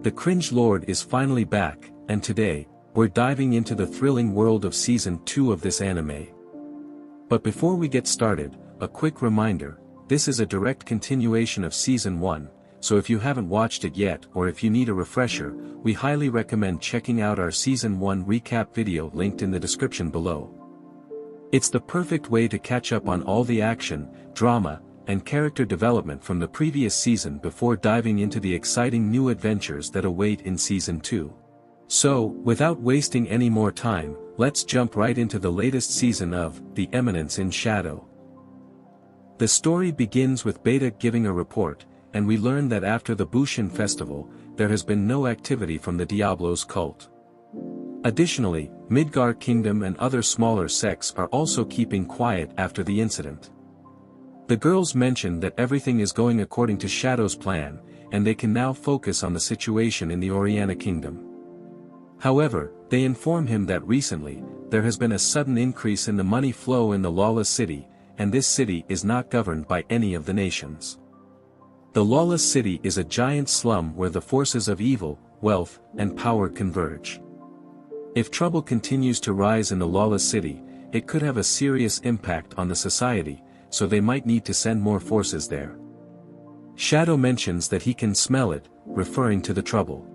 The Cringe Lord is finally back, and today, we're diving into the thrilling world of Season 2 of this anime. But before we get started, a quick reminder, this is a direct continuation of Season 1, so if you haven't watched it yet or if you need a refresher, we highly recommend checking out our Season 1 recap video linked in the description below. It's the perfect way to catch up on all the action, drama, and character development from the previous season before diving into the exciting new adventures that await in Season 2. So, without wasting any more time, let's jump right into the latest season of The Eminence in Shadow. The story begins with Beta giving a report, and we learn that after the Bushin Festival, there has been no activity from the Diablos cult. Additionally, Midgar Kingdom and other smaller sects are also keeping quiet after the incident. The girls mention that everything is going according to Shadow's plan, and they can now focus on the situation in the Oriana Kingdom. However, they inform him that recently, there has been a sudden increase in the money flow in the Lawless City, and this city is not governed by any of the nations. The Lawless City is a giant slum where the forces of evil, wealth, and power converge. If trouble continues to rise in the Lawless City, it could have a serious impact on the society, so they might need to send more forces there. Shadow mentions that he can smell it, referring to the trouble.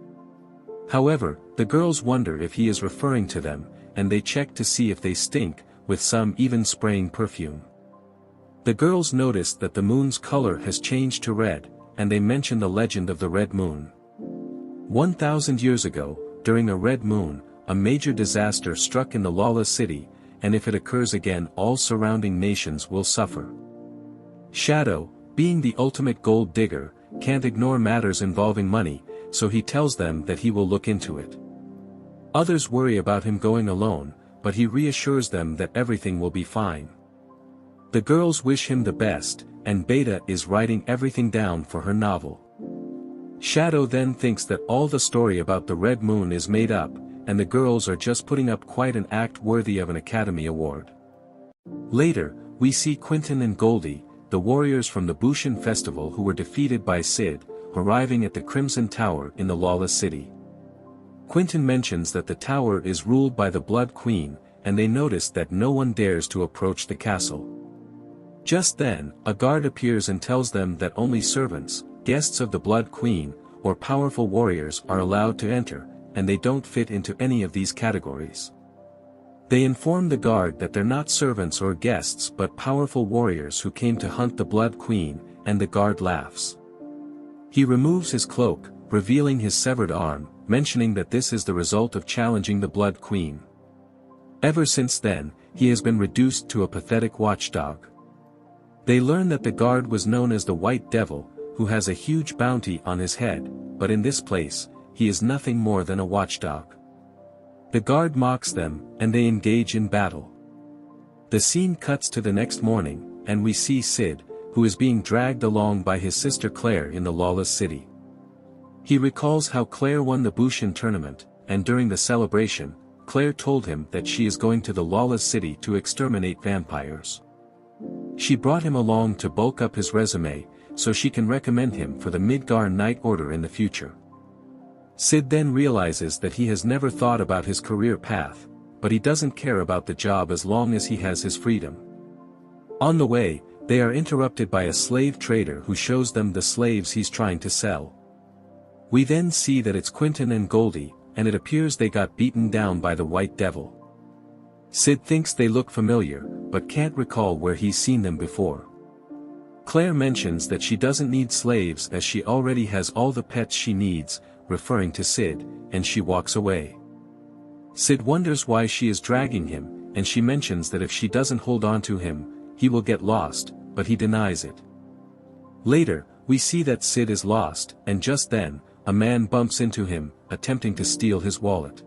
However, the girls wonder if he is referring to them, and they check to see if they stink, with some even spraying perfume. The girls notice that the moon's color has changed to red, and they mention the legend of the Red Moon. 1,000 years ago, during a red moon, a major disaster struck in the Lawless City, and if it occurs again all surrounding nations will suffer. Shadow, being the ultimate gold digger, can't ignore matters involving money, so he tells them that he will look into it. Others worry about him going alone, but he reassures them that everything will be fine. The girls wish him the best, and Beta is writing everything down for her novel. Shadow then thinks that all the story about the Red Moon is made up, and the girls are just putting up quite an act worthy of an Academy Award. Later, we see Quentin and Goldie, the warriors from the Bushin Festival who were defeated by Cid, arriving at the Crimson Tower in the Lawless City. Quentin mentions that the tower is ruled by the Blood Queen, and they notice that no one dares to approach the castle. Just then, a guard appears and tells them that only servants, guests of the Blood Queen, or powerful warriors are allowed to enter, and they don't fit into any of these categories. They inform the guard that they're not servants or guests but powerful warriors who came to hunt the Blood Queen, and the guard laughs. He removes his cloak, revealing his severed arm, mentioning that this is the result of challenging the Blood Queen. Ever since then, he has been reduced to a pathetic watchdog. They learn that the guard was known as the White Devil, who has a huge bounty on his head, but in this place, he is nothing more than a watchdog. The guard mocks them, and they engage in battle. The scene cuts to the next morning, and we see Cid, who is being dragged along by his sister Claire in the Lawless City. He recalls how Claire won the Bushin tournament, and during the celebration, Claire told him that she is going to the Lawless City to exterminate vampires. She brought him along to bulk up his resume, so she can recommend him for the Midgar Knight Order in the future. Cid then realizes that he has never thought about his career path, but he doesn't care about the job as long as he has his freedom. On the way, they are interrupted by a slave trader who shows them the slaves he's trying to sell. We then see that it's Quentin and Goldie, and it appears they got beaten down by the White Devil. Cid thinks they look familiar, but can't recall where he's seen them before. Claire mentions that she doesn't need slaves as she already has all the pets she needs, referring to Cid, and she walks away. Cid wonders why she is dragging him, and she mentions that if she doesn't hold on to him, he will get lost, but he denies it. Later, we see that Cid is lost, and just then, a man bumps into him, attempting to steal his wallet.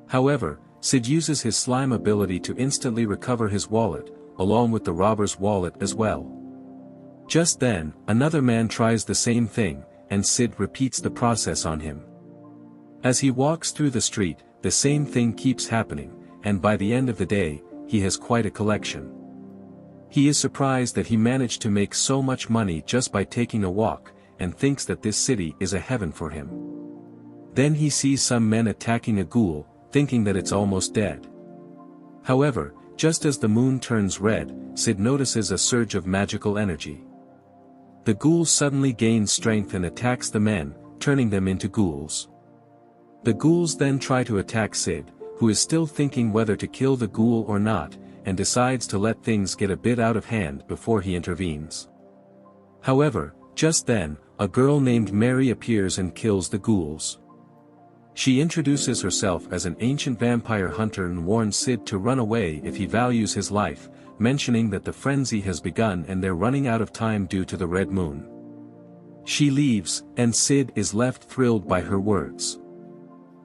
However, Cid uses his slime ability to instantly recover his wallet, along with the robber's wallet as well. Just then, another man tries the same thing, and Cid repeats the process on him. As he walks through the street, the same thing keeps happening, and by the end of the day, he has quite a collection. He is surprised that he managed to make so much money just by taking a walk, and thinks that this city is a heaven for him. Then he sees some men attacking a ghoul, thinking that it's almost dead. However, just as the moon turns red, Sid notices a surge of magical energy. The ghoul suddenly gains strength and attacks the men, turning them into ghouls. The ghouls then try to attack Sid, who is still thinking whether to kill the ghoul or not, and decides to let things get a bit out of hand before he intervenes. However, just then, a girl named Mary appears and kills the ghouls. She introduces herself as an ancient vampire hunter and warns Sid to run away if he values his life, mentioning that the frenzy has begun and they're running out of time due to the red moon. She leaves, and Sid is left thrilled by her words.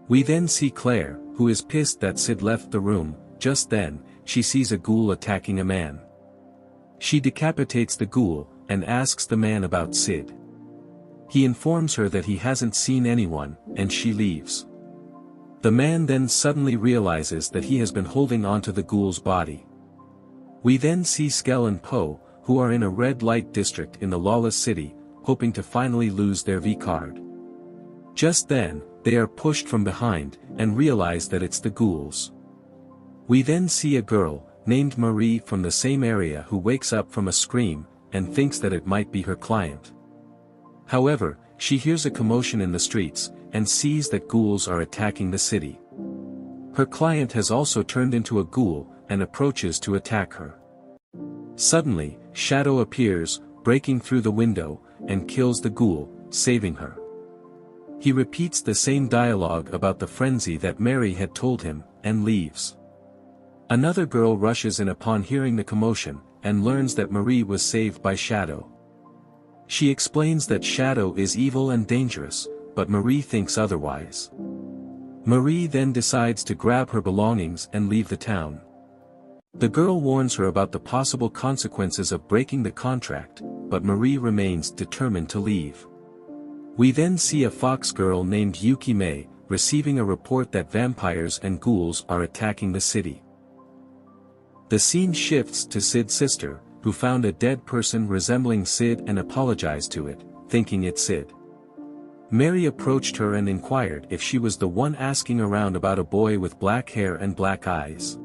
We then see Claire, who is pissed that Sid left the room. Just then, she sees a ghoul attacking a man. She decapitates the ghoul, and asks the man about Sid. He informs her that he hasn't seen anyone, and she leaves. The man then suddenly realizes that he has been holding onto the ghoul's body. We then see Skell and Poe, who are in a red light district in the lawless city, hoping to finally lose their V-card. Just then, they are pushed from behind, and realize that it's the ghouls. We then see a girl, named Marie from the same area who wakes up from a scream, and thinks that it might be her client. However, she hears a commotion in the streets, and sees that ghouls are attacking the city. Her client has also turned into a ghoul, and approaches to attack her. Suddenly, Shadow appears, breaking through the window, and kills the ghoul, saving her. He repeats the same dialogue about the frenzy that Mary had told him, and leaves. Another girl rushes in upon hearing the commotion, and learns that Marie was saved by Shadow. She explains that Shadow is evil and dangerous, but Marie thinks otherwise. Marie then decides to grab her belongings and leave the town. The girl warns her about the possible consequences of breaking the contract, but Marie remains determined to leave. We then see a fox girl named Yuki Mei, receiving a report that vampires and ghouls are attacking the city. The scene shifts to Sid's sister, who found a dead person resembling Sid and apologized to it, thinking it's Sid. Mary approached her and inquired if she was the one asking around about a boy with black hair and black eyes.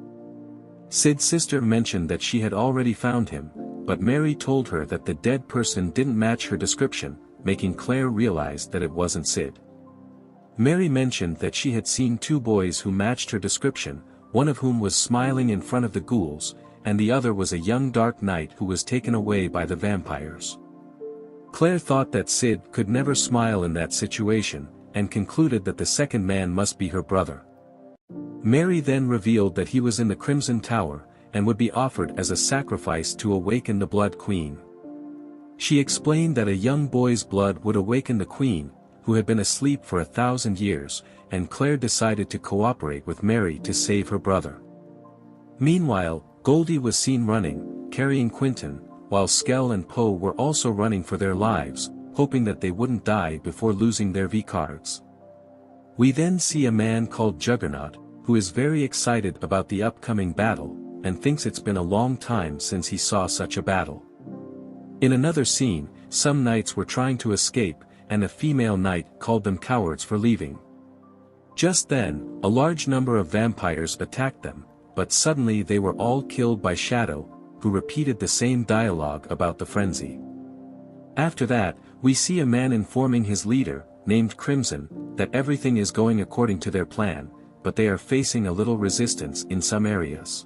Sid's sister mentioned that she had already found him, but Mary told her that the dead person didn't match her description, making Claire realize that it wasn't Sid. Mary mentioned that she had seen two boys who matched her description, one of whom was smiling in front of the ghouls, and the other was a young dark knight who was taken away by the vampires. Claire thought that Sid could never smile in that situation, and concluded that the second man must be her brother. Mary then revealed that he was in the Crimson Tower, and would be offered as a sacrifice to awaken the Blood Queen. She explained that a young boy's blood would awaken the Queen, who had been asleep for 1,000 years, and Claire decided to cooperate with Mary to save her brother. Meanwhile, Goldie was seen running, carrying Quentin, while Skell and Poe were also running for their lives, hoping that they wouldn't die before losing their V-cards. We then see a man called Juggernaut, who is very excited about the upcoming battle, and thinks it's been a long time since he saw such a battle. In another scene, some knights were trying to escape, and a female knight called them cowards for leaving. Just then, a large number of vampires attacked them, but suddenly they were all killed by Shadow, who repeated the same dialogue about the frenzy. After that, we see a man informing his leader, named Crimson, that everything is going according to their plan, but they are facing a little resistance in some areas.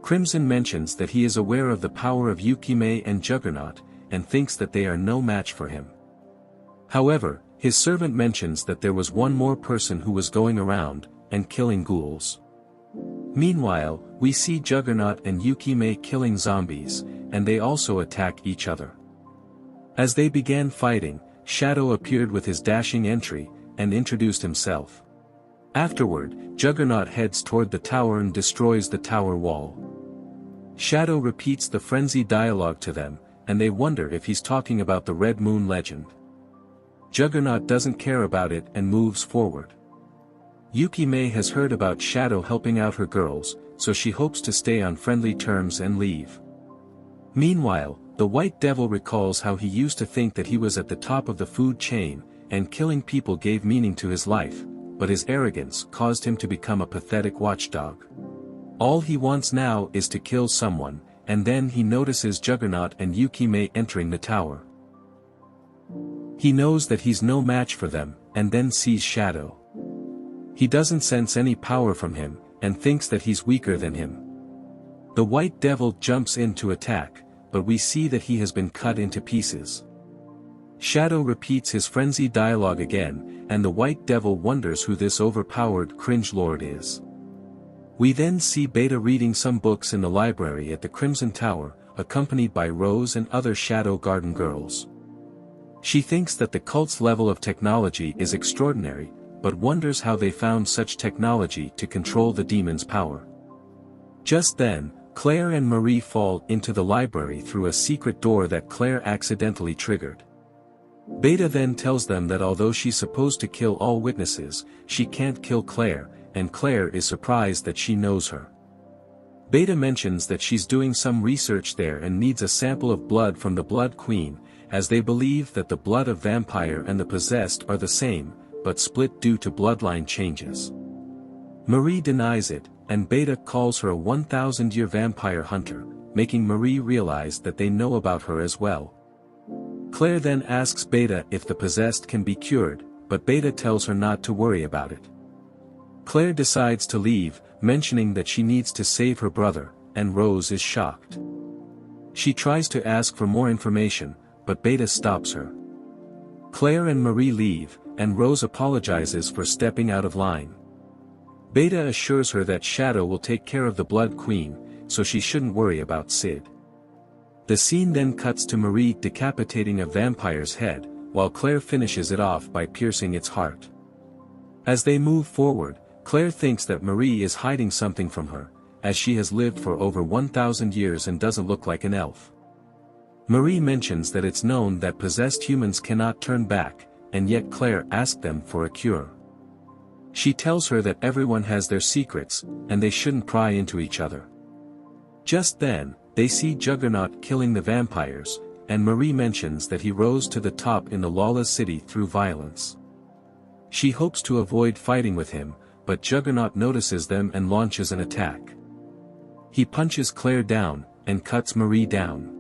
Crimson mentions that he is aware of the power of Yukime and Juggernaut, and thinks that they are no match for him. However, his servant mentions that there was one more person who was going around, and killing ghouls. Meanwhile, we see Juggernaut and Yukime killing zombies, and they also attack each other. As they began fighting, Shadow appeared with his dashing entry, and introduced himself. Afterward, Juggernaut heads toward the tower and destroys the tower wall. Shadow repeats the frenzied dialogue to them, and they wonder if he's talking about the Red Moon legend. Juggernaut doesn't care about it and moves forward. Yukime has heard about Shadow helping out her girls, so she hopes to stay on friendly terms and leave. Meanwhile, the White Devil recalls how he used to think that he was at the top of the food chain, and killing people gave meaning to his life, but his arrogance caused him to become a pathetic watchdog. All he wants now is to kill someone, and then he notices Juggernaut and Yukime entering the tower. He knows that he's no match for them, and then sees Shadow. He doesn't sense any power from him, and thinks that he's weaker than him. The White Devil jumps in to attack, but we see that he has been cut into pieces. Shadow repeats his frenzied dialogue again, and the White Devil wonders who this overpowered cringe lord is. We then see Beta reading some books in the library at the Crimson Tower, accompanied by Rose and other Shadow Garden girls. She thinks that the cult's level of technology is extraordinary, but wonders how they found such technology to control the demon's power. Just then, Claire and Marie fall into the library through a secret door that Claire accidentally triggered. Beta then tells them that although she's supposed to kill all witnesses, she can't kill Claire, and Claire is surprised that she knows her. Beta mentions that she's doing some research there and needs a sample of blood from the Blood Queen, as they believe that the blood of vampire and the possessed are the same, but split due to bloodline changes. Marie denies it, and Beta calls her a 1,000-year vampire hunter, making Marie realize that they know about her as well. Claire then asks Beta if the possessed can be cured, but Beta tells her not to worry about it. Claire decides to leave, mentioning that she needs to save her brother, and Rose is shocked. She tries to ask for more information, but Beta stops her. Claire and Marie leave, and Rose apologizes for stepping out of line. Beta assures her that Shadow will take care of the Blood Queen, so she shouldn't worry about Sid. The scene then cuts to Marie decapitating a vampire's head, while Claire finishes it off by piercing its heart. As they move forward, Claire thinks that Marie is hiding something from her, as she has lived for over 1,000 years and doesn't look like an elf. Marie mentions that it's known that possessed humans cannot turn back, and yet Claire asked them for a cure. She tells her that everyone has their secrets, and they shouldn't pry into each other. Just then, they see Juggernaut killing the vampires, and Marie mentions that he rose to the top in the lawless city through violence. She hopes to avoid fighting with him, but Juggernaut notices them and launches an attack. He punches Claire down, and cuts Marie down.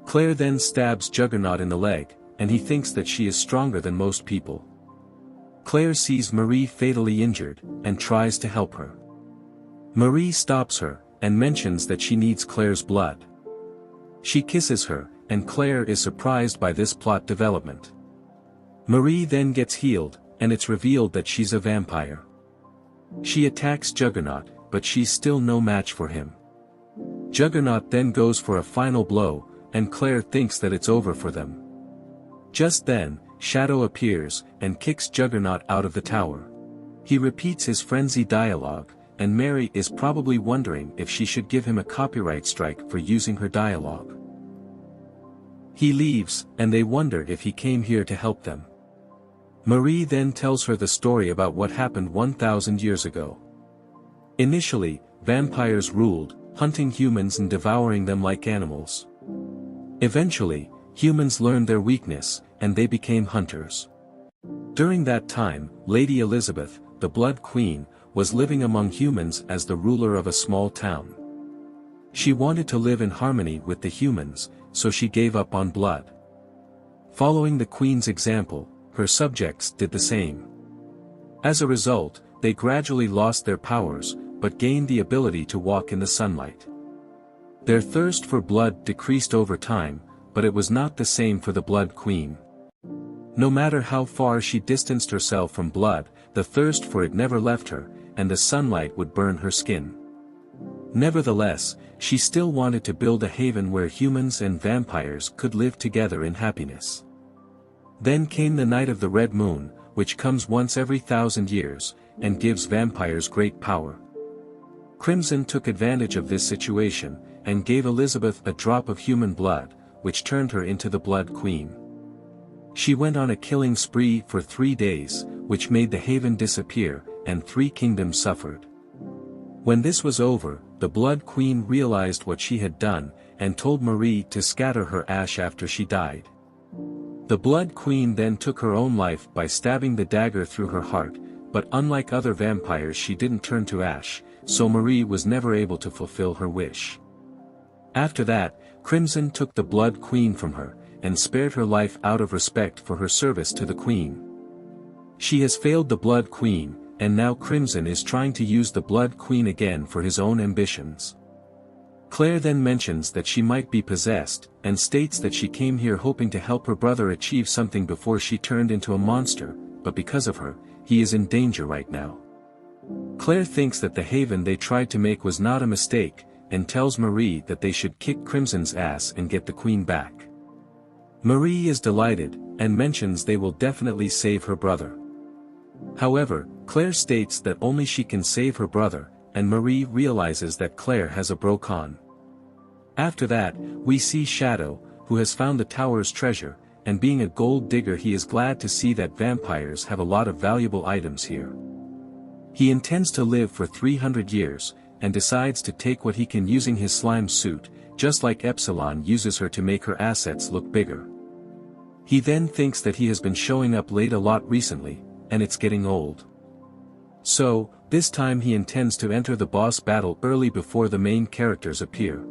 Claire then stabs Juggernaut in the leg, and he thinks that she is stronger than most people. Claire sees Marie fatally injured, and tries to help her. Marie stops her, and mentions that she needs Claire's blood. She kisses her, and Claire is surprised by this plot development. Marie then gets healed, and it's revealed that she's a vampire. She attacks Juggernaut, but she's still no match for him. Juggernaut then goes for a final blow, and Claire thinks that it's over for them. Just then, Shadow appears, and kicks Juggernaut out of the tower. He repeats his frenzied dialogue, and Mary is probably wondering if she should give him a copyright strike for using her dialogue. He leaves, and they wonder if he came here to help them. Marie then tells her the story about what happened 1,000 years ago. Initially, vampires ruled, hunting humans and devouring them like animals. Eventually, humans learned their weakness, and they became hunters. During that time, Lady Elizabeth, the Blood Queen, was living among humans as the ruler of a small town. She wanted to live in harmony with the humans, so she gave up on blood. Following the Queen's example, her subjects did the same. As a result, they gradually lost their powers, but gained the ability to walk in the sunlight. Their thirst for blood decreased over time, but it was not the same for the Blood Queen. No matter how far she distanced herself from blood, the thirst for it never left her, and the sunlight would burn her skin. Nevertheless, she still wanted to build a haven where humans and vampires could live together in happiness. Then came the night of the red moon, which comes once every 1,000 years, and gives vampires great power. Crimson took advantage of this situation, and gave Elizabeth a drop of human blood, which turned her into the Blood Queen. She went on a killing spree for 3 days, which made the haven disappear, and 3 kingdoms suffered. When this was over, the Blood Queen realized what she had done, and told Marie to scatter her ash after she died. The Blood Queen then took her own life by stabbing the dagger through her heart, but unlike other vampires she didn't turn to ash, so Marie was never able to fulfill her wish. After that, Crimson took the Blood Queen from her, and spared her life out of respect for her service to the Queen. She has failed the Blood Queen, and now Crimson is trying to use the Blood Queen again for his own ambitions. Claire then mentions that she might be possessed, and states that she came here hoping to help her brother achieve something before she turned into a monster, but because of her, he is in danger right now. Claire thinks that the haven they tried to make was not a mistake, and tells Marie that they should kick Crimson's ass and get the Queen back. Marie is delighted, and mentions they will definitely save her brother. However, Claire states that only she can save her brother, and Marie realizes that Claire has a brocon. After that, we see Shadow, who has found the tower's treasure, and being a gold digger he is glad to see that vampires have a lot of valuable items here. He intends to live for 300 years, and decides to take what he can using his slime suit, just like Epsilon uses her to make her assets look bigger. He then thinks that he has been showing up late a lot recently, and it's getting old. So, this time he intends to enter the boss battle early before the main characters appear.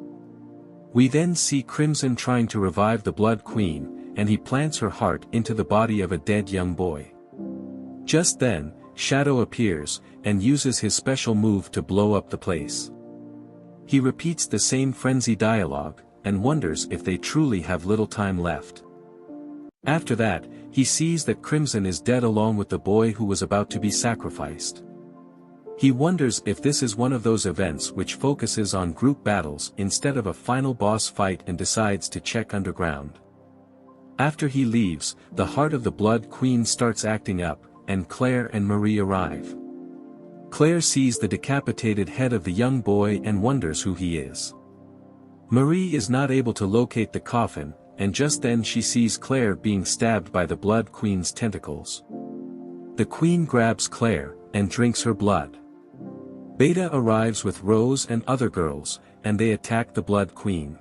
We then see Crimson trying to revive the Blood Queen, and he plants her heart into the body of a dead young boy. Just then, Shadow appears, and uses his special move to blow up the place. He repeats the same frenzy dialogue, and wonders if they truly have little time left. After that, he sees that Crimson is dead along with the boy who was about to be sacrificed. He wonders if this is one of those events which focuses on group battles instead of a final boss fight and decides to check underground. After he leaves, the heart of the Blood Queen starts acting up, and Claire and Marie arrive. Claire sees the decapitated head of the young boy and wonders who he is. Marie is not able to locate the coffin, and just then she sees Claire being stabbed by the Blood Queen's tentacles. The Queen grabs Claire, and drinks her blood. Beta arrives with Rose and other girls, and they attack the Blood Queen.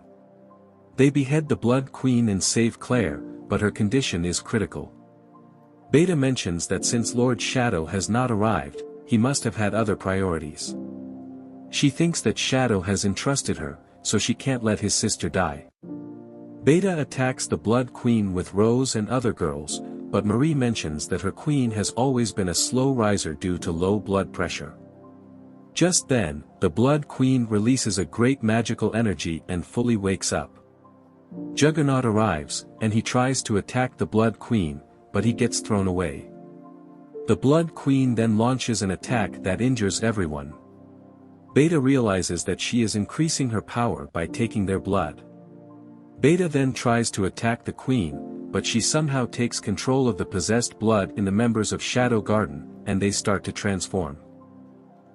They behead the Blood Queen and save Claire, but her condition is critical. Beta mentions that since Lord Shadow has not arrived, he must have had other priorities. She thinks that Shadow has entrusted her, so she can't let his sister die. Beta attacks the Blood Queen with Rose and other girls, but Marie mentions that her queen has always been a slow riser due to low blood pressure. Just then, the Blood Queen releases a great magical energy and fully wakes up. Juggernaut arrives, and he tries to attack the Blood Queen, but he gets thrown away. The Blood Queen then launches an attack that injures everyone. Beta realizes that she is increasing her power by taking their blood. Beta then tries to attack the Queen, but she somehow takes control of the possessed blood in the members of Shadow Garden, and they start to transform.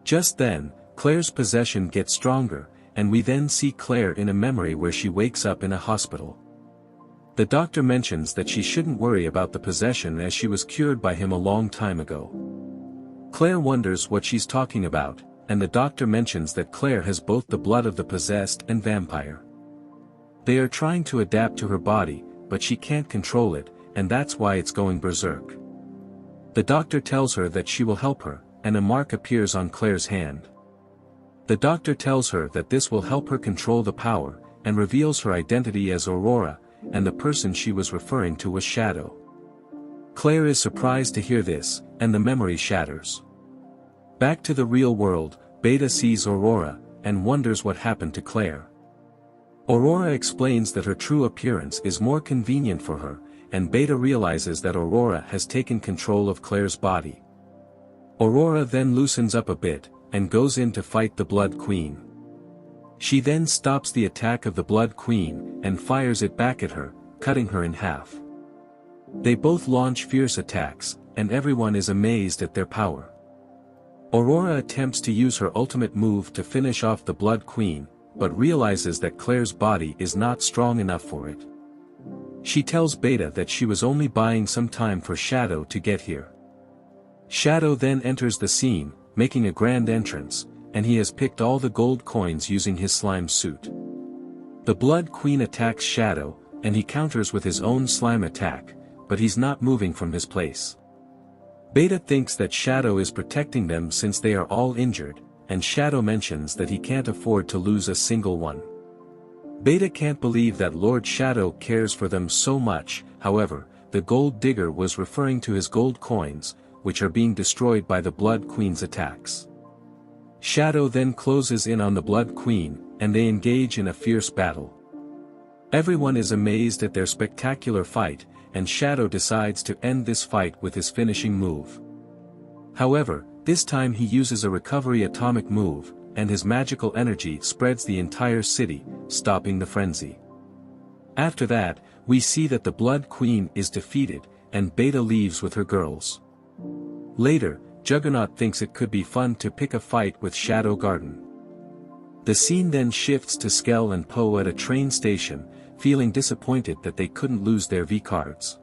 Just then, Claire's possession gets stronger, and we then see Claire in a memory where she wakes up in a hospital. The doctor mentions that she shouldn't worry about the possession as she was cured by him a long time ago. Claire wonders what she's talking about, and the doctor mentions that Claire has both the blood of the possessed and vampire. They are trying to adapt to her body, but she can't control it, and that's why it's going berserk. The doctor tells her that she will help her, and a mark appears on Claire's hand. The doctor tells her that this will help her control the power, and reveals her identity as Aurora, and the person she was referring to was Shadow. Claire is surprised to hear this, and the memory shatters. Back to the real world, Beta sees Aurora, and wonders what happened to Claire. Aurora explains that her true appearance is more convenient for her, and Beta realizes that Aurora has taken control of Claire's body. Aurora then loosens up a bit, and goes in to fight the Blood Queen. She then stops the attack of the Blood Queen, and fires it back at her, cutting her in half. They both launch fierce attacks, and everyone is amazed at their power. Aurora attempts to use her ultimate move to finish off the Blood Queen, but realizes that Claire's body is not strong enough for it. She tells Beta that she was only buying some time for Shadow to get here. Shadow then enters the scene, making a grand entrance, and he has picked all the gold coins using his slime suit. The Blood Queen attacks Shadow, and he counters with his own slime attack, but he's not moving from his place. Beta thinks that Shadow is protecting them since they are all injured, and Shadow mentions that he can't afford to lose a single one. Beta can't believe that Lord Shadow cares for them so much. However, the gold digger was referring to his gold coins, which are being destroyed by the Blood Queen's attacks. Shadow then closes in on the Blood Queen, and they engage in a fierce battle. Everyone is amazed at their spectacular fight, and Shadow decides to end this fight with his finishing move. However, this time he uses a recovery atomic move, and his magical energy spreads the entire city, stopping the frenzy. After that, we see that the Blood Queen is defeated, and Beta leaves with her girls. Later, Juggernaut thinks it could be fun to pick a fight with Shadow Garden. The scene then shifts to Skell and Poe at a train station, feeling disappointed that they couldn't lose their V-cards.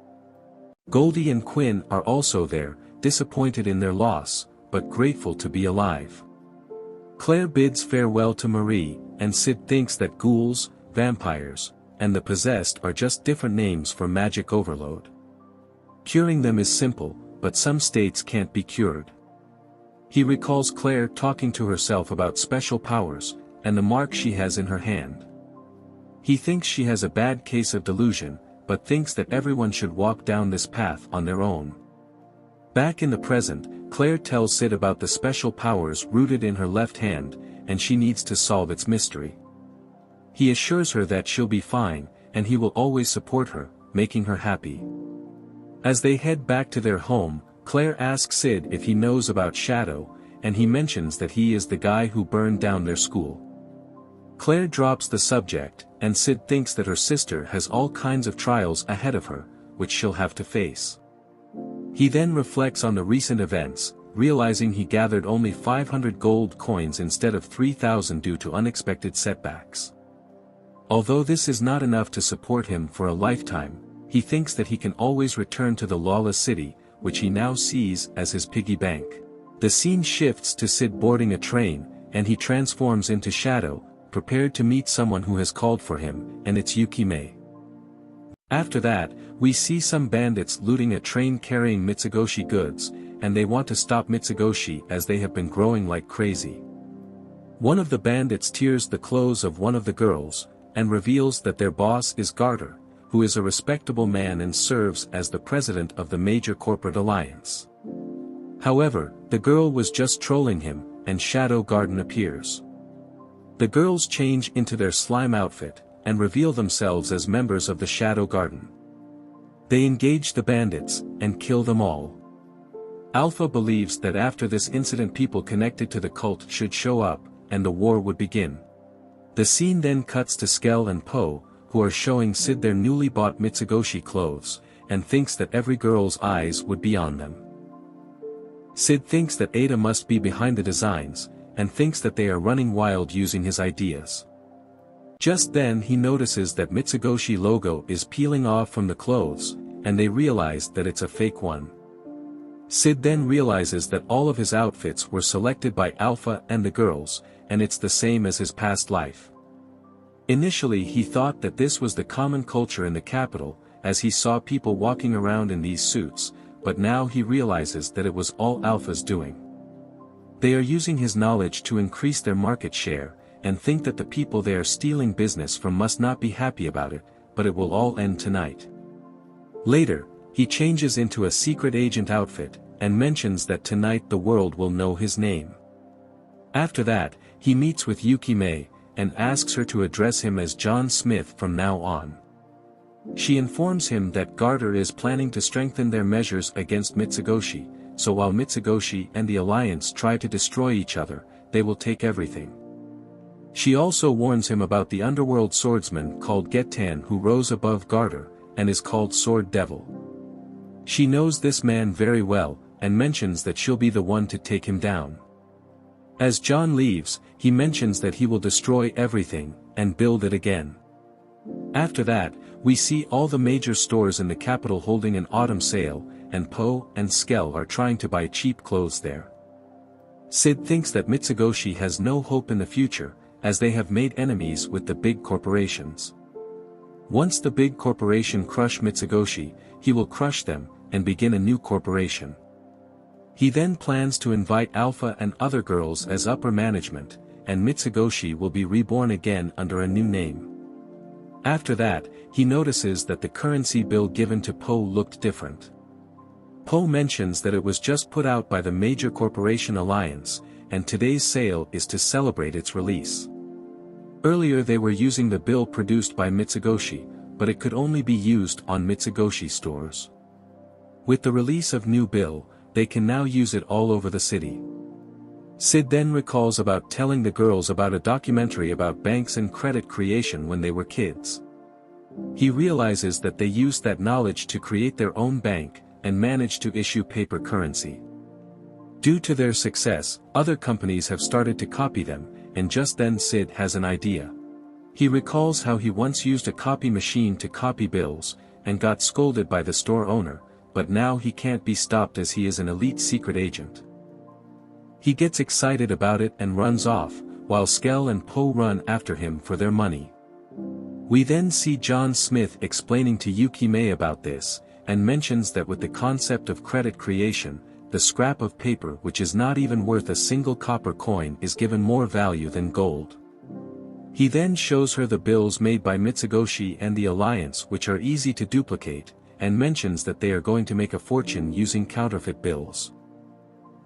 Goldie and Quinn are also there, disappointed in their loss, but grateful to be alive. Claire bids farewell to Marie, and Sid thinks that ghouls, vampires, and the possessed are just different names for magic overload. Curing them is simple, but some states can't be cured. He recalls Claire talking to herself about special powers, and the mark she has in her hand. He thinks she has a bad case of delusion, but thinks that everyone should walk down this path on their own. Back in the present, Claire tells Sid about the special powers rooted in her left hand, and she needs to solve its mystery. He assures her that she'll be fine, and he will always support her, making her happy. As they head back to their home, Claire asks Sid if he knows about Shadow, and he mentions that he is the guy who burned down their school. Claire drops the subject, and Sid thinks that her sister has all kinds of trials ahead of her, which she'll have to face. He then reflects on the recent events, realizing he gathered only 500 gold coins instead of 3,000 due to unexpected setbacks. Although this is not enough to support him for a lifetime, he thinks that he can always return to the lawless city, which he now sees as his piggy bank. The scene shifts to Sid boarding a train, and he transforms into Shadow, prepared to meet someone who has called for him, and it's Yukime. After that, we see some bandits looting a train carrying Mitsugoshi goods, and they want to stop Mitsugoshi as they have been growing like crazy. One of the bandits tears the clothes of one of the girls, and reveals that their boss is Garter, who is a respectable man and serves as the president of the major corporate alliance. However, the girl was just trolling him, and Shadow Garden appears. The girls change into their slime outfit, and reveal themselves as members of the Shadow Garden. They engage the bandits, and kill them all. Alpha believes that after this incident people connected to the cult should show up, and the war would begin. The scene then cuts to Skell and Poe, who are showing Sid their newly bought Mitsugoshi clothes, and thinks that every girl's eyes would be on them. Sid thinks that Ada must be behind the designs, and thinks that they are running wild using his ideas. Just then he notices that Mitsugoshi logo is peeling off from the clothes, and they realize that it's a fake one. Sid then realizes that all of his outfits were selected by Alpha and the girls, and it's the same as his past life. Initially he thought that this was the common culture in the capital, as he saw people walking around in these suits, but now he realizes that it was all Alpha's doing. They are using his knowledge to increase their market share, and think that the people they are stealing business from must not be happy about it, but it will all end tonight. Later, he changes into a secret agent outfit, and mentions that tonight the world will know his name. After that, he meets with Yukime, and asks her to address him as John Smith from now on. She informs him that Garter is planning to strengthen their measures against Mitsugoshi, so while Mitsugoshi and the Alliance try to destroy each other, they will take everything. She also warns him about the underworld swordsman called Getan who rose above Garter, and is called Sword Devil. She knows this man very well, and mentions that she'll be the one to take him down. As John leaves, he mentions that he will destroy everything, and build it again. After that, we see all the major stores in the capital holding an autumn sale, and Poe and Skell are trying to buy cheap clothes there. Sid thinks that Mitsugoshi has no hope in the future, as they have made enemies with the big corporations. Once the big corporation crush Mitsugoshi, he will crush them, and begin a new corporation. He then plans to invite Alpha and other girls as upper management, and Mitsugoshi will be reborn again under a new name. After that, he notices that the currency bill given to Po looked different. Po mentions that it was just put out by the major corporation alliance, and today's sale is to celebrate its release. Earlier they were using the bill produced by Mitsugoshi, but it could only be used on Mitsugoshi stores. With the release of new bill, they can now use it all over the city. Sid then recalls about telling the girls about a documentary about banks and credit creation when they were kids. He realizes that they used that knowledge to create their own bank, and managed to issue paper currency. Due to their success, other companies have started to copy them, and just then Sid has an idea. He recalls how he once used a copy machine to copy bills, and got scolded by the store owner, but now he can't be stopped as he is an elite secret agent. He gets excited about it and runs off, while Skell and Po run after him for their money. We then see John Smith explaining to Yukimei about this, and mentions that with the concept of credit creation, the scrap of paper which is not even worth a single copper coin is given more value than gold. He then shows her the bills made by Mitsugoshi and the Alliance which are easy to duplicate, and mentions that they are going to make a fortune using counterfeit bills.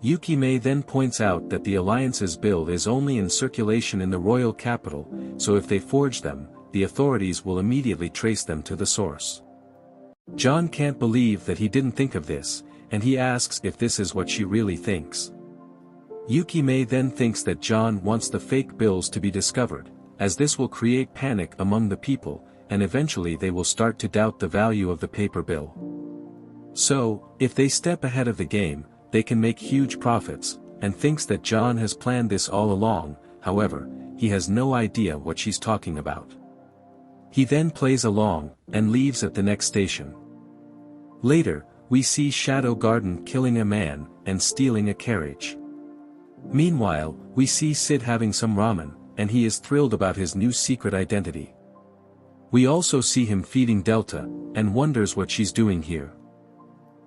Yukimei then points out that the Alliance's bill is only in circulation in the royal capital, so if they forge them, the authorities will immediately trace them to the source. John can't believe that he didn't think of this, and he asks if this is what she really thinks. Yukimei then thinks that John wants the fake bills to be discovered, as this will create panic among the people, and eventually they will start to doubt the value of the paper bill. So, if they step ahead of the game, they can make huge profits, and thinks that John has planned this all along. However, he has no idea what she's talking about. He then plays along, and leaves at the next station. Later, we see Shadow Garden killing a man, and stealing a carriage. Meanwhile, we see Sid having some ramen, and he is thrilled about his new secret identity. We also see him feeding Delta, and wonders what she's doing here.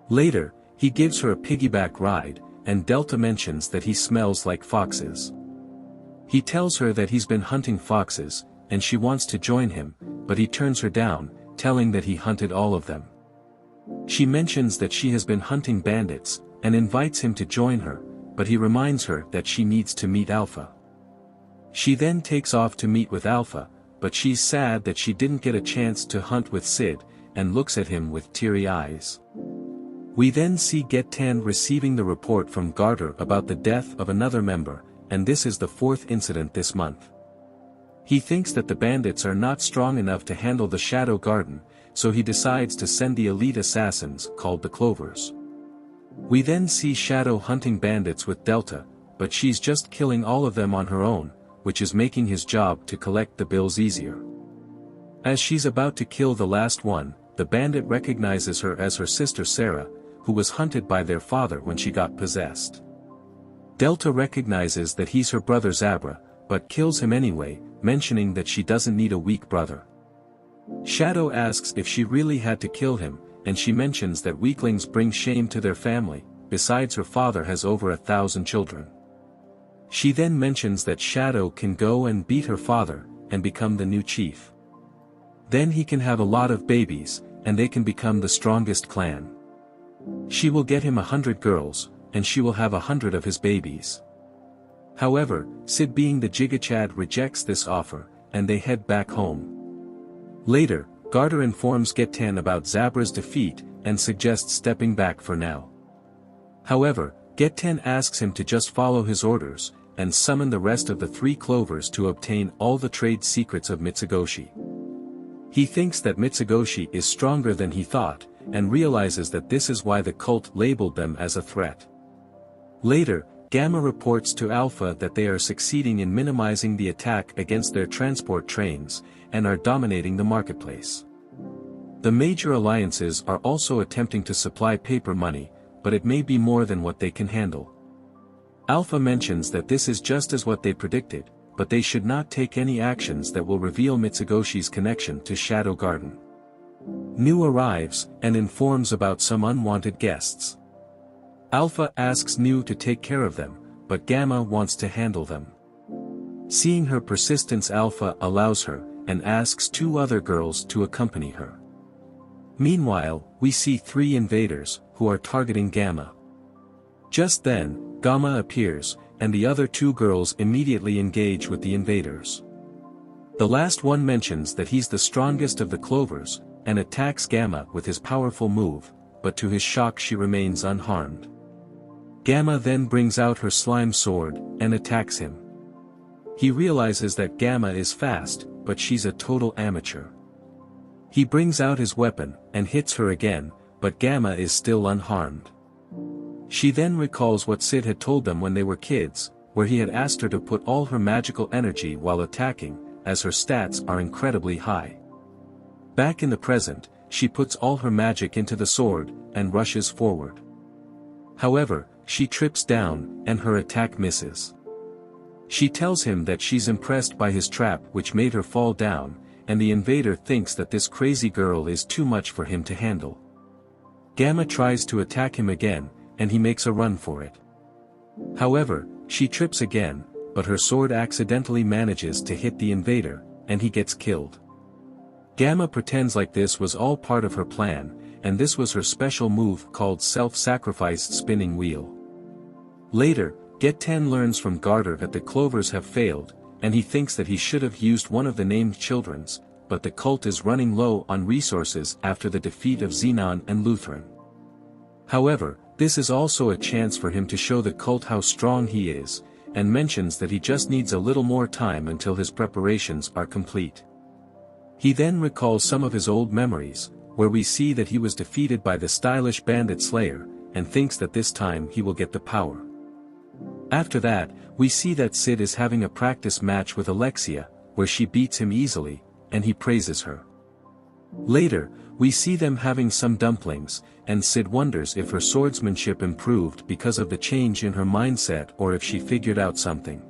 Later, he gives her a piggyback ride, and Delta mentions that he smells like foxes. He tells her that he's been hunting foxes, and she wants to join him, but he turns her down, telling that he hunted all of them. She mentions that she has been hunting bandits, and invites him to join her, but he reminds her that she needs to meet Alpha. She then takes off to meet with Alpha, but she's sad that she didn't get a chance to hunt with Sid, and looks at him with teary eyes. We then see Get-Tan receiving the report from Garter about the death of another member, and this is the 4th incident this month. He thinks that the bandits are not strong enough to handle the Shadow Garden, so he decides to send the elite assassins, called the Clovers. We then see Shadow hunting bandits with Delta, but she's just killing all of them on her own, which is making his job to collect the bills easier. As she's about to kill the last one, the bandit recognizes her as her sister Sarah, who was hunted by their father when she got possessed. Delta recognizes that he's her brother Zabra, but kills him anyway, mentioning that she doesn't need a weak brother. Shadow asks if she really had to kill him, and she mentions that weaklings bring shame to their family, besides her father has over 1,000 children. She then mentions that Shadow can go and beat her father, and become the new chief. Then he can have a lot of babies, and they can become the strongest clan. She will get him 100 girls, and she will have 100 of his babies. However, Sid being the Jigachad rejects this offer, and they head back home. Later, Garter informs Get-Tan about Zabra's defeat, and suggests stepping back for now. However, Get-Tan asks him to just follow his orders, and summon the rest of the 3 Clovers to obtain all the trade secrets of Mitsugoshi. He thinks that Mitsugoshi is stronger than he thought, and realizes that this is why the cult labeled them as a threat. Later, Gamma reports to Alpha that they are succeeding in minimizing the attack against their transport trains, and are dominating the marketplace. The major alliances are also attempting to supply paper money, but it may be more than what they can handle. Alpha mentions that this is just as what they predicted, but they should not take any actions that will reveal Mitsugoshi's connection to Shadow Garden. Nu arrives, and informs about some unwanted guests. Alpha asks Nu to take care of them, but Gamma wants to handle them. Seeing her persistence, Alpha allows her, and asks two other girls to accompany her. Meanwhile, we see three invaders, who are targeting Gamma. Just then, Gamma appears, and the other two girls immediately engage with the invaders. The last one mentions that he's the strongest of the Clovers, and attacks Gamma with his powerful move, but to his shock she remains unharmed. Gamma then brings out her slime sword, and attacks him. He realizes that Gamma is fast, but she's a total amateur. He brings out his weapon, and hits her again, but Gamma is still unharmed. She then recalls what Sid had told them when they were kids, where he had asked her to put all her magical energy while attacking, as her stats are incredibly high. Back in the present, she puts all her magic into the sword, and rushes forward. However, she trips down, and her attack misses. She tells him that she's impressed by his trap which made her fall down, and the invader thinks that this crazy girl is too much for him to handle. Gamma tries to attack him again, and he makes a run for it. However, she trips again, but her sword accidentally manages to hit the invader, and he gets killed. Gamma pretends like this was all part of her plan, and this was her special move called self-sacrifice spinning wheel. Later, Get10 learns from Garter that the Clovers have failed, and he thinks that he should have used one of the named children's, but the cult is running low on resources after the defeat of Xenon and Lutheran. However, this is also a chance for him to show the cult how strong he is, and mentions that he just needs a little more time until his preparations are complete. He then recalls some of his old memories, where we see that he was defeated by the stylish Bandit Slayer, and thinks that this time he will get the power. After that, we see that Sid is having a practice match with Alexia, where she beats him easily, and he praises her. Later, we see them having some dumplings, and Sid wonders if her swordsmanship improved because of the change in her mindset or if she figured out something.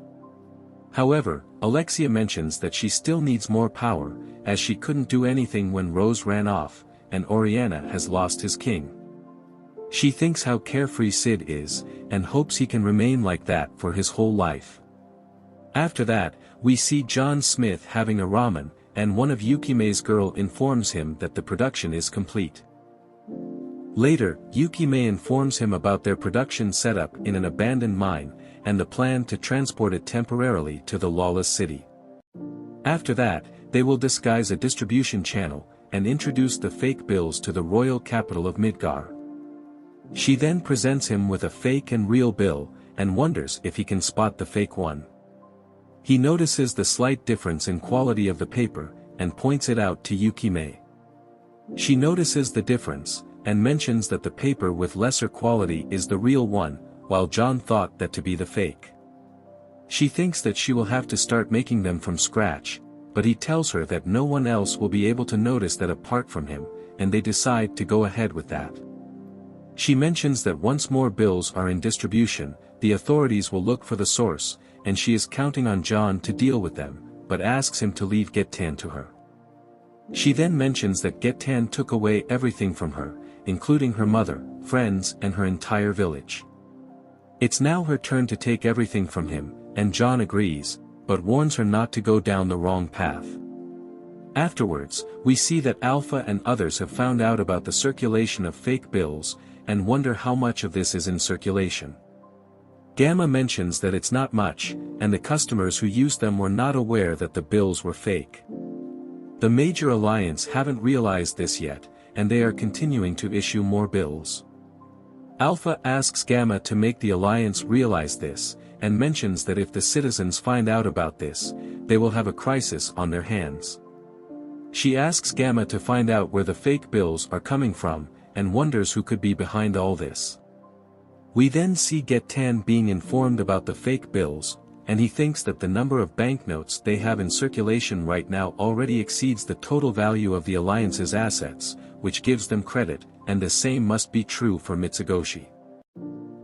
However, Alexia mentions that she still needs more power, as she couldn't do anything when Rose ran off, and Oriana has lost his king. She thinks how carefree Sid is, and hopes he can remain like that for his whole life. After that, we see John Smith having a ramen, and one of Yukime's girl informs him that the production is complete. Later, Yukime informs him about their production setup in an abandoned mine, and the plan to transport it temporarily to the lawless city. After that, they will disguise a distribution channel, and introduce the fake bills to the royal capital of Midgar. She then presents him with a fake and real bill, and wonders if he can spot the fake one. He notices the slight difference in quality of the paper, and points it out to Yukime. She notices the difference, and mentions that the paper with lesser quality is the real one, while John thought that to be the fake. She thinks that she will have to start making them from scratch, but he tells her that no one else will be able to notice that apart from him, and they decide to go ahead with that. She mentions that once more bills are in distribution, the authorities will look for the source, and she is counting on John to deal with them, but asks him to leave Get10 to her. She then mentions that Get10 took away everything from her, including her mother, friends and her entire village. It's now her turn to take everything from him, and John agrees, but warns her not to go down the wrong path. Afterwards, we see that Alpha and others have found out about the circulation of fake bills, and wonder how much of this is in circulation. Gamma mentions that it's not much, and the customers who used them were not aware that the bills were fake. The Major Alliance haven't realized this yet, and they are continuing to issue more bills. Alpha asks Gamma to make the Alliance realize this, and mentions that if the citizens find out about this, they will have a crisis on their hands. She asks Gamma to find out where the fake bills are coming from, and wonders who could be behind all this. We then see Get10 being informed about the fake bills, and he thinks that the number of banknotes they have in circulation right now already exceeds the total value of the Alliance's assets, which gives them credit, and the same must be true for Mitsugoshi.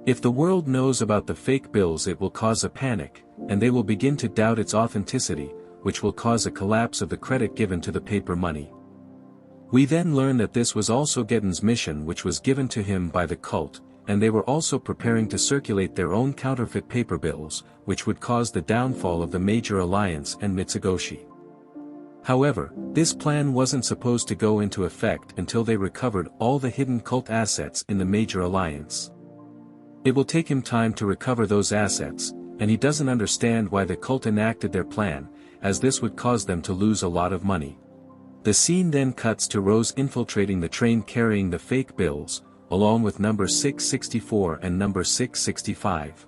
If the world knows about the fake bills, it will cause a panic, and they will begin to doubt its authenticity, which will cause a collapse of the credit given to the paper money. We then learn that this was also Geddon's mission, which was given to him by the cult, and they were also preparing to circulate their own counterfeit paper bills, which would cause the downfall of the Major Alliance and Mitsugoshi. However, this plan wasn't supposed to go into effect until they recovered all the hidden cult assets in the Major Alliance. It will take him time to recover those assets, and he doesn't understand why the cult enacted their plan, as this would cause them to lose a lot of money. The scene then cuts to Rose infiltrating the train carrying the fake bills, along with number 664 and number 665.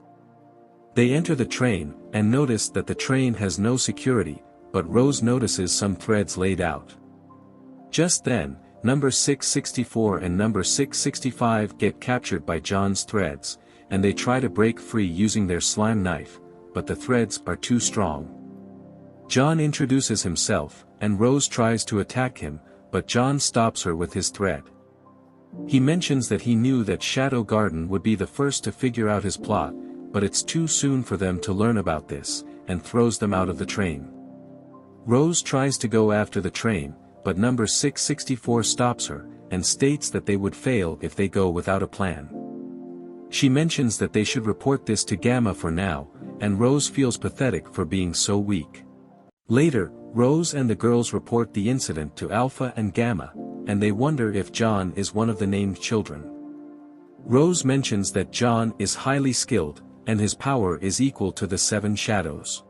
They enter the train, and notice that the train has no security, but Rose notices some threads laid out. Just then, number 664 and number 665 get captured by John's threads, and they try to break free using their slime knife, but the threads are too strong. John introduces himself, and Rose tries to attack him, but John stops her with his thread. He mentions that he knew that Shadow Garden would be the first to figure out his plot, but it's too soon for them to learn about this, and throws them out of the train. Rose tries to go after the train, but number 664 stops her, and states that they would fail if they go without a plan. She mentions that they should report this to Gamma for now, and Rose feels pathetic for being so weak. Later, Rose and the girls report the incident to Alpha and Gamma, and they wonder if John is one of the named children. Rose mentions that John is highly skilled, and his power is equal to the 7 shadows.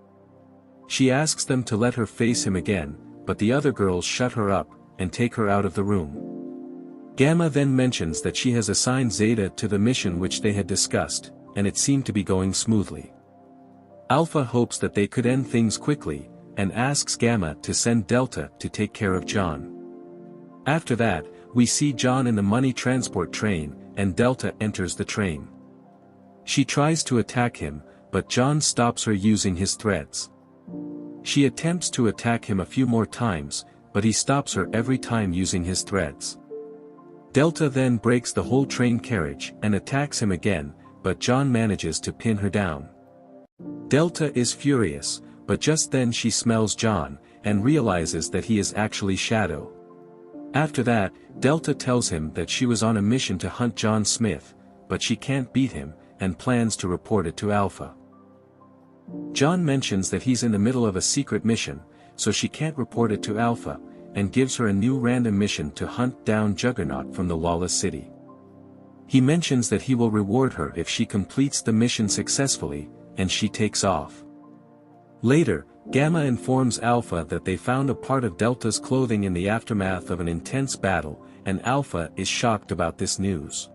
She asks them to let her face him again, but the other girls shut her up, and take her out of the room. Gamma then mentions that she has assigned Zeta to the mission which they had discussed, and it seemed to be going smoothly. Alpha hopes that they could end things quickly, and asks Gamma to send Delta to take care of John. After that, we see John in the money transport train, and Delta enters the train. She tries to attack him, but John stops her using his threads. She attempts to attack him a few more times, but he stops her every time using his threads. Delta then breaks the whole train carriage and attacks him again, but John manages to pin her down. Delta is furious, but just then she smells John, and realizes that he is actually Shadow. After that, Delta tells him that she was on a mission to hunt John Smith, but she can't beat him, and plans to report it to Alpha. John mentions that he's in the middle of a secret mission, so she can't report it to Alpha, and gives her a new random mission to hunt down Juggernaut from the Lawless City. He mentions that he will reward her if she completes the mission successfully, and she takes off. Later, Gamma informs Alpha that they found a part of Delta's clothing in the aftermath of an intense battle, and Alpha is shocked about this news.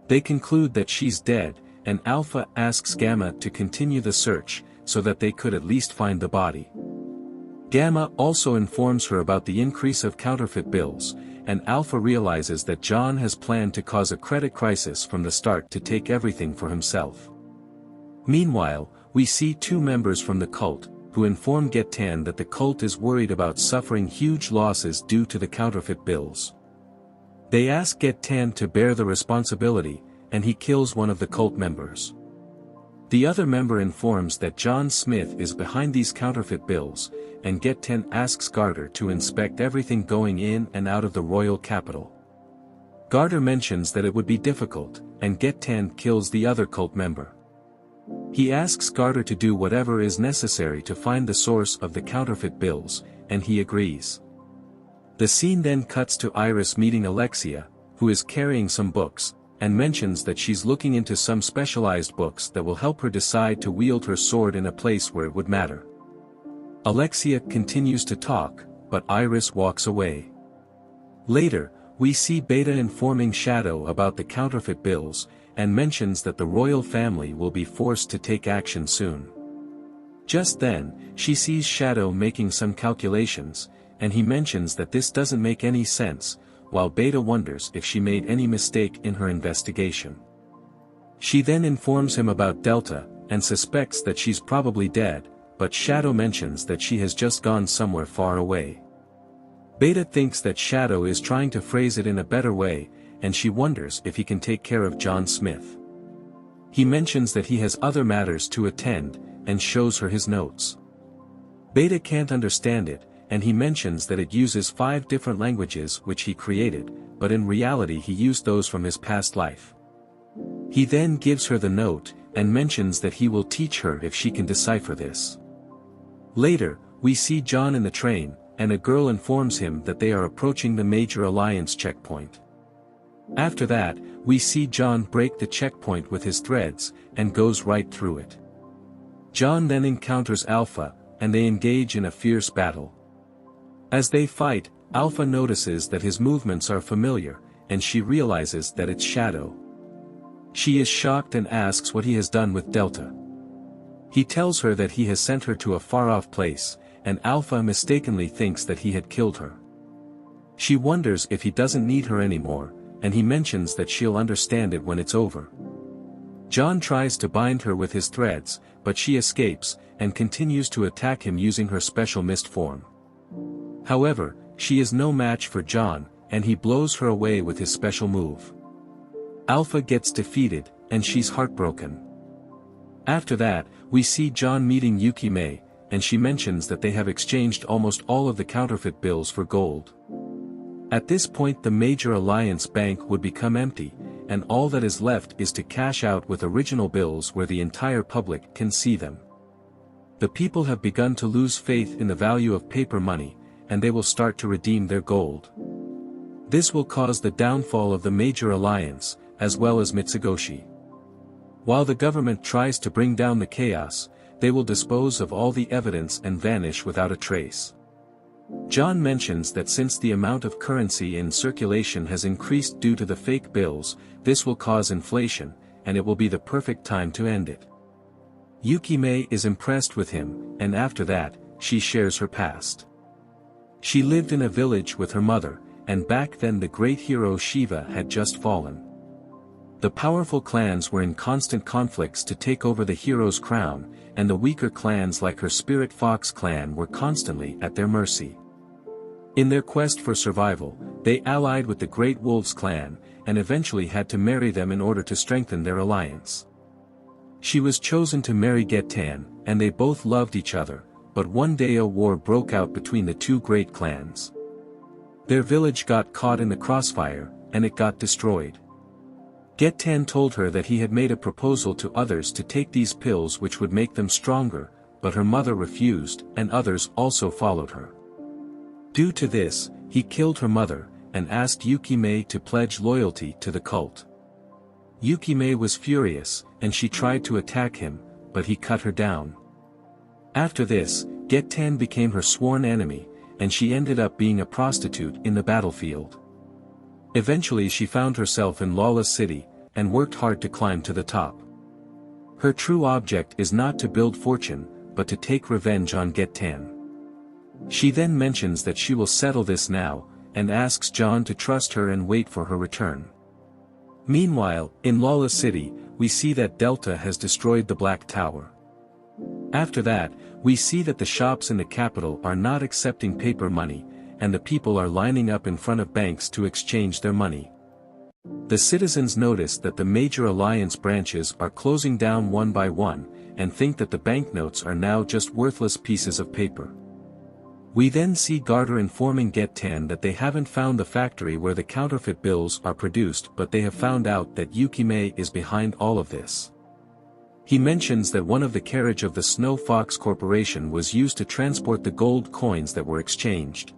They conclude that she's dead, and Alpha asks Gamma to continue the search, so that they could at least find the body. Gamma also informs her about the increase of counterfeit bills, and Alpha realizes that John has planned to cause a credit crisis from the start to take everything for himself. Meanwhile, we see 2 members from the cult, who inform Getan that the cult is worried about suffering huge losses due to the counterfeit bills. They ask Getan to bear the responsibility, and he kills one of the cult members. The other member informs that John Smith is behind these counterfeit bills, and Getan asks Garter to inspect everything going in and out of the royal capital. Garter mentions that it would be difficult, and Getan kills the other cult member. He asks Garter to do whatever is necessary to find the source of the counterfeit bills, and he agrees. The scene then cuts to Iris meeting Alexia, who is carrying some books, and mentions that she's looking into some specialized books that will help her decide to wield her sword in a place where it would matter. Alexia continues to talk, but Iris walks away. Later, we see Beta informing Shadow about the counterfeit bills, and mentions that the royal family will be forced to take action soon. Just then, she sees Shadow making some calculations, and he mentions that this doesn't make any sense, while Beta wonders if she made any mistake in her investigation. She then informs him about Delta, and suspects that she's probably dead, but Shadow mentions that she has just gone somewhere far away. Beta thinks that Shadow is trying to phrase it in a better way, and she wonders if he can take care of John Smith. He mentions that he has other matters to attend, and shows her his notes. Beta can't understand it, and he mentions that it uses 5 different languages which he created, but in reality he used those from his past life. He then gives her the note, and mentions that he will teach her if she can decipher this. Later, we see John in the train, and a girl informs him that they are approaching the Major Alliance checkpoint. After that, we see John break the checkpoint with his threads, and goes right through it. John then encounters Alpha, and they engage in a fierce battle. As they fight, Alpha notices that his movements are familiar, and she realizes that it's Shadow. She is shocked and asks what he has done with Delta. He tells her that he has sent her to a far-off place, and Alpha mistakenly thinks that he had killed her. She wonders if he doesn't need her anymore, and he mentions that she'll understand it when it's over. John tries to bind her with his threads, but she escapes, and continues to attack him using her special mist form. However, she is no match for John, and he blows her away with his special move. Alpha gets defeated, and she's heartbroken. After that, we see John meeting Yukimei, and she mentions that they have exchanged almost all of the counterfeit bills for gold. At this point the Major Alliance Bank would become empty, and all that is left is to cash out with original bills where the entire public can see them. The people have begun to lose faith in the value of paper money, and they will start to redeem their gold. This will cause the downfall of the Major Alliance, as well as Mitsugoshi. While the government tries to bring down the chaos, they will dispose of all the evidence and vanish without a trace. John mentions that since the amount of currency in circulation has increased due to the fake bills, this will cause inflation, and it will be the perfect time to end it. Yukimei is impressed with him, and after that, she shares her past. She lived in a village with her mother, and back then the great hero Shiva had just fallen. The powerful clans were in constant conflicts to take over the hero's crown, and the weaker clans like her Spirit Fox clan were constantly at their mercy. In their quest for survival, they allied with the Great Wolves clan, and eventually had to marry them in order to strengthen their alliance. She was chosen to marry Getan, and they both loved each other, but one day a war broke out between the two great clans. Their village got caught in the crossfire, and it got destroyed. Getan told her that he had made a proposal to others to take these pills which would make them stronger, but her mother refused, and others also followed her. Due to this, he killed her mother, and asked Yukimei to pledge loyalty to the cult. Yukimei was furious, and she tried to attack him, but he cut her down. After this, Getan became her sworn enemy, and she ended up being a prostitute in the battlefield. Eventually she found herself in Lawless City, and worked hard to climb to the top. Her true object is not to build fortune, but to take revenge on Getan. She then mentions that she will settle this now, and asks John to trust her and wait for her return. Meanwhile, in Lawless City, we see that Delta has destroyed the Black Tower. After that, we see that the shops in the capital are not accepting paper money, and the people are lining up in front of banks to exchange their money. The citizens notice that the Major Alliance branches are closing down one by one, and think that the banknotes are now just worthless pieces of paper. We then see Garter informing Getan that they haven't found the factory where the counterfeit bills are produced, but they have found out that Yukimei is behind all of this. He mentions that one of the carriage of the Snow Fox Corporation was used to transport the gold coins that were exchanged.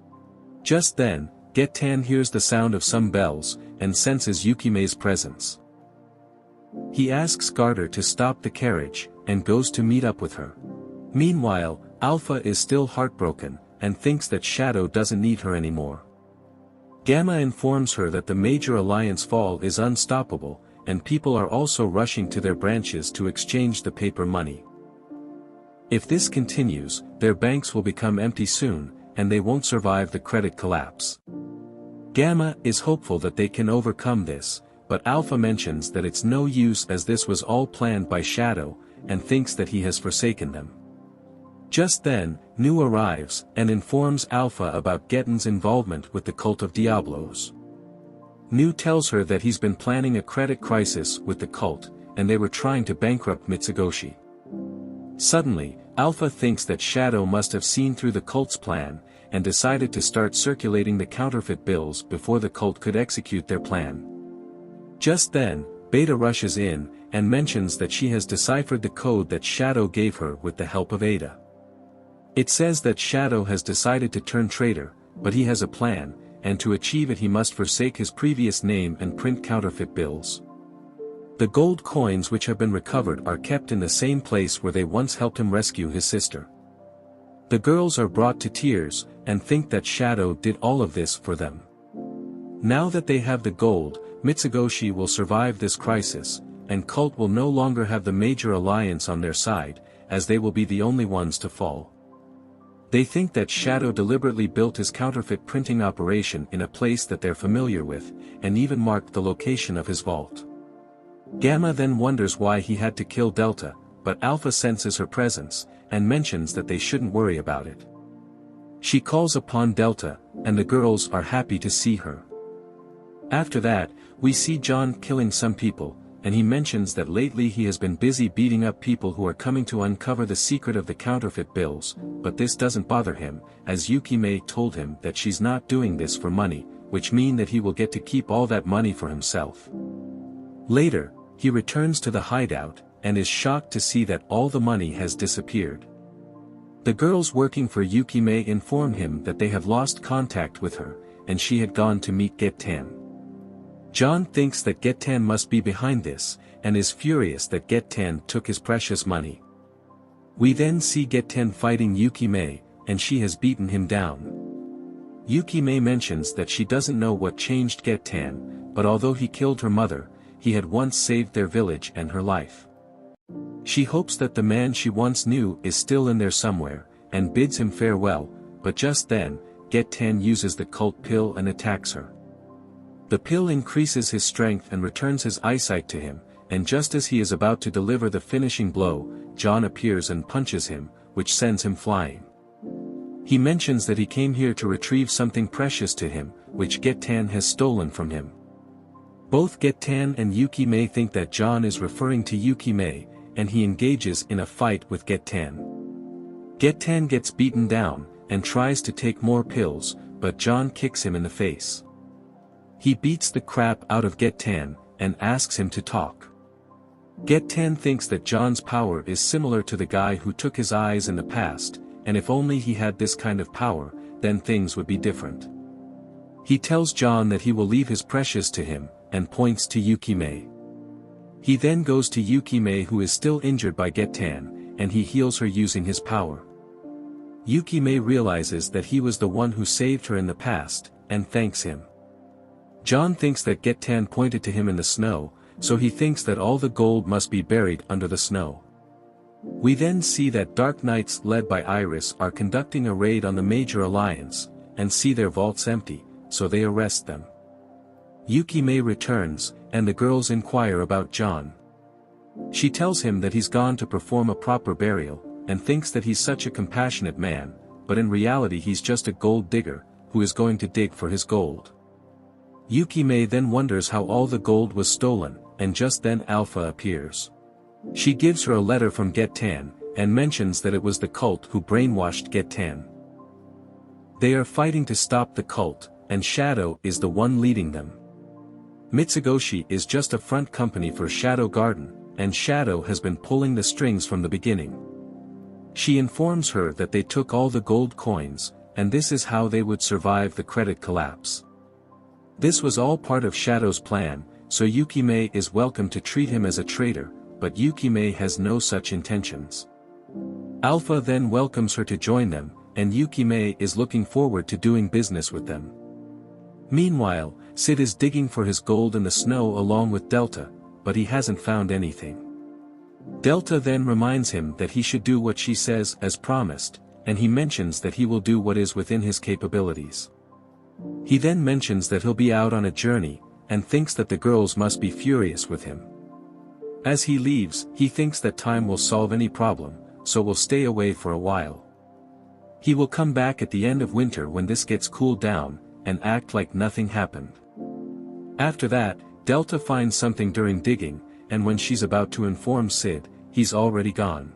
Just then, Getan hears the sound of some bells, and senses Yukimei's presence. He asks Garter to stop the carriage, and goes to meet up with her. Meanwhile, Alpha is still heartbroken, and thinks that Shadow doesn't need her anymore. Gamma informs her that the Major Alliance fall is unstoppable, and people are also rushing to their branches to exchange the paper money. If this continues, their banks will become empty soon, and they won't survive the credit collapse. Gamma is hopeful that they can overcome this, but Alpha mentions that it's no use as this was all planned by Shadow, and thinks that he has forsaken them. Just then, Nu arrives, and informs Alpha about Getan's involvement with the cult of Diablos. Nu tells her that he's been planning a credit crisis with the cult, and they were trying to bankrupt Mitsugoshi. Suddenly, Alpha thinks that Shadow must have seen through the cult's plan, and decided to start circulating the counterfeit bills before the cult could execute their plan. Just then, Beta rushes in, and mentions that she has deciphered the code that Shadow gave her with the help of Ada. It says that Shadow has decided to turn traitor, but he has a plan, and to achieve it he must forsake his previous name and print counterfeit bills. The gold coins which have been recovered are kept in the same place where they once helped him rescue his sister. The girls are brought to tears, and think that Shadow did all of this for them. Now that they have the gold, Mitsugoshi will survive this crisis, and Cult will no longer have the major alliance on their side, as they will be the only ones to fall. They think that Shadow deliberately built his counterfeit printing operation in a place that they're familiar with, and even marked the location of his vault. Gamma then wonders why he had to kill Delta, but Alpha senses her presence, and mentions that they shouldn't worry about it. She calls upon Delta, and the girls are happy to see her. After that, we see John killing some people, and he mentions that lately he has been busy beating up people who are coming to uncover the secret of the counterfeit bills, but this doesn't bother him, as Yukimei told him that she's not doing this for money, which means that he will get to keep all that money for himself. Later, he returns to the hideout, and is shocked to see that all the money has disappeared. The girls working for Yukimei inform him that they have lost contact with her, and she had gone to meet Getan. John thinks that Getan must be behind this, and is furious that Getan took his precious money. We then see Getan fighting Yukimei, and she has beaten him down. Yukimei mentions that she doesn't know what changed Getan, but although he killed her mother, he had once saved their village and her life. She hopes that the man she once knew is still in there somewhere, and bids him farewell, but just then, Getan uses the cult pill and attacks her. The pill increases his strength and returns his eyesight to him, and just as he is about to deliver the finishing blow, John appears and punches him, which sends him flying. He mentions that he came here to retrieve something precious to him, which Getan has stolen from him. Both Getan and Yukimei think that John is referring to Yukimei, and he engages in a fight with Getan. Getan gets beaten down, and tries to take more pills, but John kicks him in the face. He beats the crap out of Getan, and asks him to talk. Getan thinks that John's power is similar to the guy who took his eyes in the past, and if only he had this kind of power, then things would be different. He tells John that he will leave his precious to him, and points to Yukimei. He then goes to Yukimei, who is still injured by Getan, and he heals her using his power. Yukimei realizes that he was the one who saved her in the past, and thanks him. John thinks that Getan pointed to him in the snow, so he thinks that all the gold must be buried under the snow. We then see that Dark Knights led by Iris are conducting a raid on the Major Alliance, and see their vaults empty, so they arrest them. Yukimei returns, and the girls inquire about John. She tells him that he's gone to perform a proper burial, and thinks that he's such a compassionate man, but in reality he's just a gold digger, who is going to dig for his gold. Yukimei then wonders how all the gold was stolen, and just then Alpha appears. She gives her a letter from Getan, and mentions that it was the cult who brainwashed Getan. They are fighting to stop the cult, and Shadow is the one leading them. Mitsugoshi is just a front company for Shadow Garden, and Shadow has been pulling the strings from the beginning. She informs her that they took all the gold coins, and this is how they would survive the credit collapse. This was all part of Shadow's plan, so Yukimei is welcome to treat him as a traitor, but Yukimei has no such intentions. Alpha then welcomes her to join them, and Yukimei is looking forward to doing business with them. Meanwhile, Sid is digging for his gold in the snow along with Delta, but he hasn't found anything. Delta then reminds him that he should do what she says as promised, and he mentions that he will do what is within his capabilities. He then mentions that he'll be out on a journey, and thinks that the girls must be furious with him. As he leaves, he thinks that time will solve any problem, so will stay away for a while. He will come back at the end of winter when this gets cooled down, and act like nothing happened. After that, Delta finds something during digging, and when she's about to inform Sid, he's already gone.